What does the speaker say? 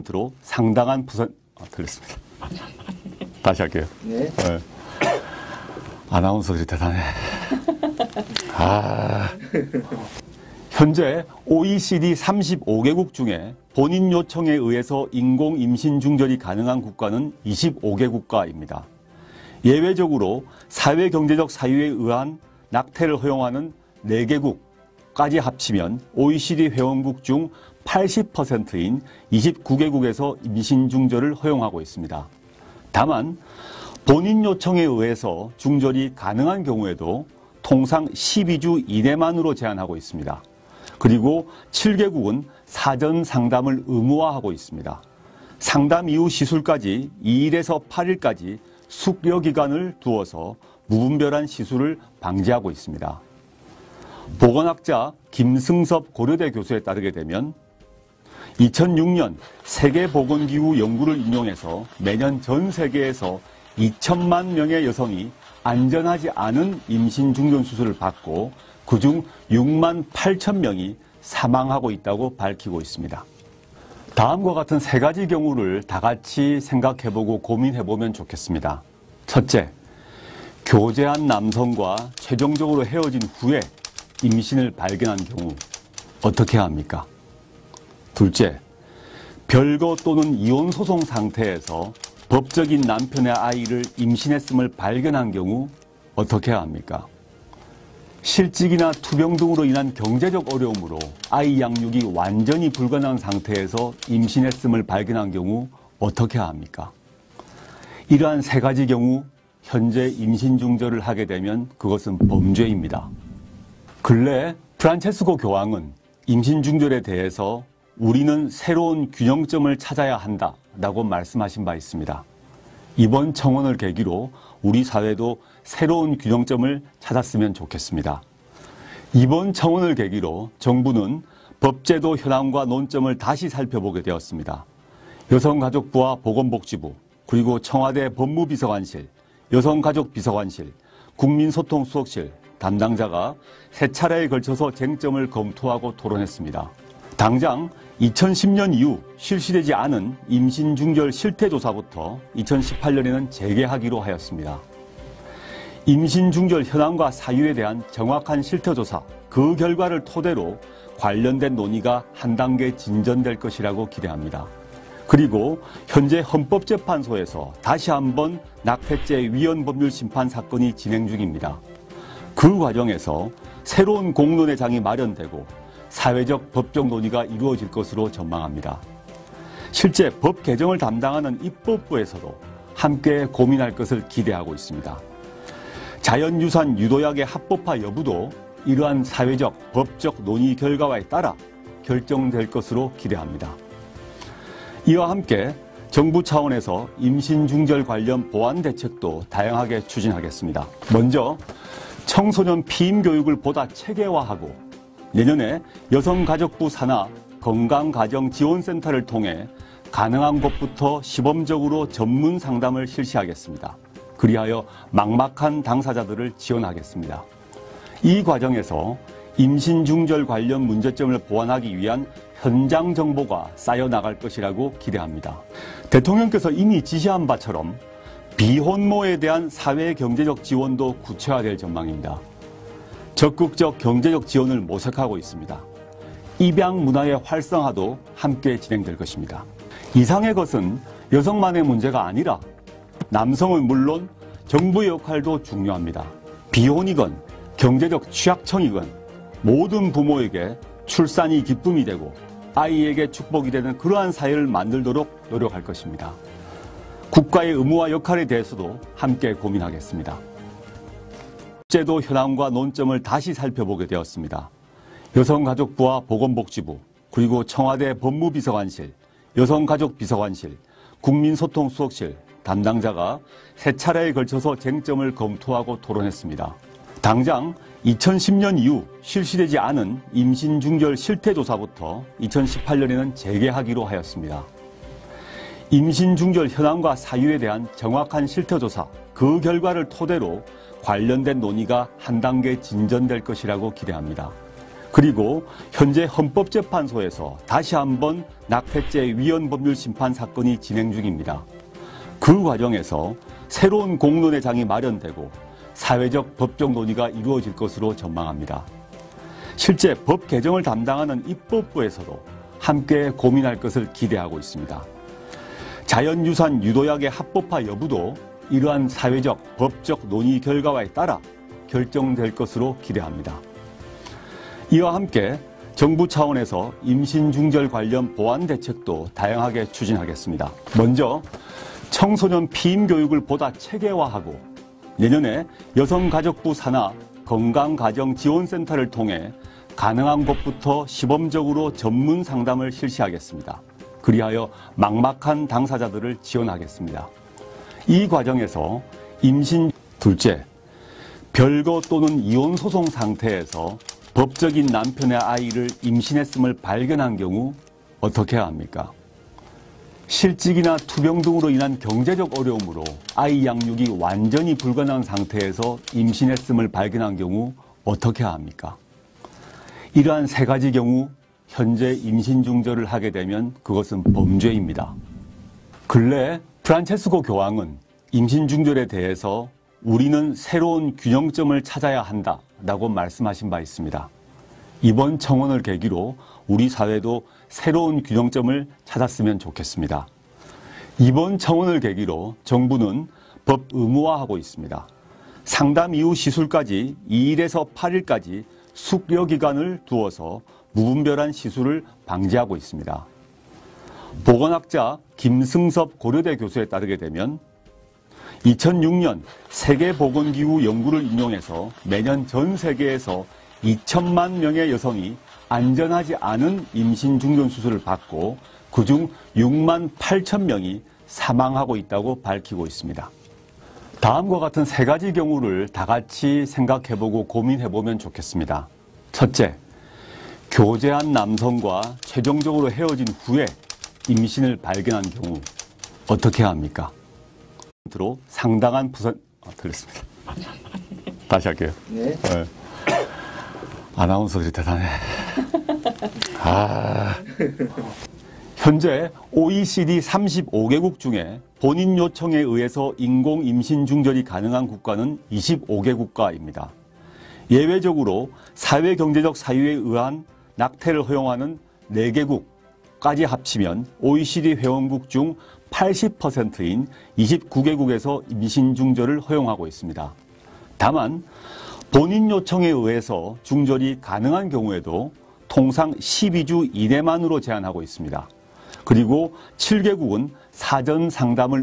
로 상당한 틀렸습니다. 다시 할게요. 네. 네. 아나운서들이 대단해. 현재 OECD 35개국 중에 본인 요청에 의해서 인공 임신 중절이 가능한 국가는 25개국가입니다. 예외적으로 사회경제적 사유에 의한 낙태를 허용하는 4개국까지 합치면 OECD 회원국 중 80%인 29개국에서 임신 중절을 허용하고 있습니다. 다만 본인 요청에 의해서 중절이 가능한 경우에도 통상 12주 이내만으로 제한하고 있습니다. 그리고 7개국은 사전 상담을 의무화하고 있습니다. 상담 이후 시술까지 2일에서 8일까지 숙려 기간을 두어서 무분별한 시술을 방지하고 있습니다. 보건학자 김승섭 고려대 교수에 따르게 되면 2006년 세계보건기구 연구를 인용해서 매년 전 세계에서 2천만 명의 여성이 안전하지 않은 임신 중절 수술을 받고 그중 6만 8천 명이 사망하고 있다고 밝히고 있습니다. 다음과 같은 3가지 경우를 다 같이 생각해보고 고민해보면 좋겠습니다. 첫째, 교제한 남성과 최종적으로 헤어진 후에 임신을 발견한 경우 어떻게 해야 합니까? 둘째, 별거 또는 이혼 소송 상태에서 법적인 남편의 아이를 임신했음을 발견한 경우 어떻게 해야 합니까? 실직이나 투병 등으로 인한 경제적 어려움으로 아이 양육이 완전히 불가능한 상태에서 임신했음을 발견한 경우 어떻게 해야 합니까? 이러한 3가지 경우 현재 임신 중절을 하게 되면 그것은 범죄입니다. 근래 프란체스코 교황은 임신 중절에 대해서 우리는 새로운 균형점을 찾아야 한다라고 말씀하신 바 있습니다. 이번 청원을 계기로 우리 사회도 새로운 균형점을 찾았으면 좋겠습니다. 이번 청원을 계기로 정부는 법제도 현황과 논점을 다시 살펴보게 되었습니다. 여성가족부와 보건복지부, 그리고 청와대 법무비서관실, 여성가족비서관실, 국민소통수석실 담당자가 3차례에 걸쳐서 쟁점을 검토하고 토론했습니다. 당장 2010년 이후 실시되지 않은 임신 중절 실태조사부터 2018년에는 재개하기로 하였습니다. 임신 중절 현황과 사유에 대한 정확한 실태조사, 그 결과를 토대로 관련된 논의가 한 단계 진전될 것이라고 기대합니다. 그리고 현재 헌법재판소에서 다시 한번 낙태죄 위헌 법률 심판 사건이 진행 중입니다. 그 과정에서 새로운 공론의 장이 마련되고 사회적 법적 논의가 이루어질 것으로 전망합니다. 실제 법 개정을 담당하는 입법부에서도 함께 고민할 것을 기대하고 있습니다. 자연유산 유도약의 합법화 여부도 이러한 사회적, 법적 논의 결과에 따라 결정될 것으로 기대합니다. 이와 함께 정부 차원에서 임신 중절 관련 보완 대책도 다양하게 추진하겠습니다. 먼저 청소년 피임 교육을 보다 체계화하고 내년에 여성가족부 산하 건강가정지원센터를 통해 가능한 곳부터 시범적으로 전문 상담을 실시하겠습니다. 그리하여 막막한 당사자들을 지원하겠습니다. 이 과정에서 임신 중절 관련 문제점을 보완하기 위한 현장 정보가 쌓여나갈 것이라고 기대합니다. 대통령께서 이미 지시한 바처럼 비혼모에 대한 사회경제적 지원도 구체화될 전망입니다. 적극적 경제적 지원을 모색하고 있습니다. 입양 문화의 활성화도 함께 진행될 것입니다. 이상의 것은 여성만의 문제가 아니라 남성은 물론 정부의 역할도 중요합니다. 비혼이건 경제적 취약청이건 모든 부모에게 출산이 기쁨이 되고 아이에게 축복이 되는 그러한 사회를 만들도록 노력할 것입니다. 국가의 의무와 역할에 대해서도 함께 고민하겠습니다. 제도 현황과 논점을 다시 살펴보게 되었습니다. 여성가족부와 보건복지부, 그리고 청와대 법무비서관실, 여성가족비서관실, 국민소통수석실 담당자가 3차례에 걸쳐서 쟁점을 검토하고 토론했습니다. 당장 2010년 이후 실시되지 않은 임신 중절 실태조사부터 2018년에는 재개하기로 하였습니다. 임신 중절 현황과 사유에 대한 정확한 실태조사, 그 결과를 토대로 관련된 논의가 한 단계 진전될 것이라고 기대합니다. 그리고 현재 헌법재판소에서 다시 한번 낙태죄 위헌법률 심판 사건이 진행 중입니다. 그 과정에서 새로운 공론의 장이 마련되고 사회적 법적 논의가 이루어질 것으로 전망합니다. 실제 법 개정을 담당하는 입법부에서도 함께 고민할 것을 기대하고 있습니다. 자연유산 유도약의 합법화 여부도 이러한 사회적, 법적 논의 결과에 따라 결정될 것으로 기대합니다. 이와 함께 정부 차원에서 임신중절 관련 보완 대책도 다양하게 추진하겠습니다. 먼저 청소년 피임 교육을 보다 체계화하고 내년에 여성가족부 산하 건강가정지원센터를 통해 가능한 곳부터 시범적으로 전문 상담을 실시하겠습니다. 그리하여 막막한 당사자들을 지원하겠습니다. 이 과정에서 임신, 둘째, 별거 또는 이혼 소송 상태에서 법적인 남편의 아이를 임신했음을 발견한 경우 어떻게 해야 합니까? 실직이나 투병 등으로 인한 경제적 어려움으로 아이 양육이 완전히 불가능한 상태에서 임신했음을 발견한 경우 어떻게 해야 합니까? 이러한 세 가지 경우 현재 임신 중절을 하게 되면 그것은 범죄입니다. 근래 프란체스코 교황은 임신 중절에 대해서 우리는 새로운 균형점을 찾아야 한다라고 말씀하신 바 있습니다. 이번 청원을 계기로 우리 사회도 새로운 균형점을 찾았으면 좋겠습니다. 이번 청원을 계기로 정부는 법 의무화하고 있습니다. 상담 이후 시술까지 2일에서 8일까지 숙려 기간을 두어서 무분별한 시술을 방지하고 있습니다. 보건학자 김승섭 고려대 교수에 따르게 되면 2006년 세계보건기구 연구를 인용해서 매년 전 세계에서 2천만 명의 여성이 안전하지 않은 임신 중전 수술을 받고 그중 6만 8천 명이 사망하고 있다고 밝히고 있습니다. 다음과 같은 세 가지 경우를 다 같이 생각해보고 고민해보면 좋겠습니다. 첫째, 교제한 남성과 최종적으로 헤어진 후에 임신을 발견한 경우 어떻게 해야 합니까? 들어 상당한 부산 들렸습니다. 다시 할게요. 네. 네. 아나운서들이 대단해. 현재 OECD 35개국 중에 본인 요청에 의해서 인공 임신 중절이 가능한 국가는 25개국가입니다. 예외적으로 사회경제적 사유에 의한 낙태를 허용하는 4개국까지 합치면 OECD 회원국 중 80%인 29개국에서 임신 중절을 허용하고 있습니다. 다만 본인 요청에 의해서 중절이 가능한 경우에도 통상 12주 이내만으로 제한하고 있습니다. 그리고 7개국은 사전 상담을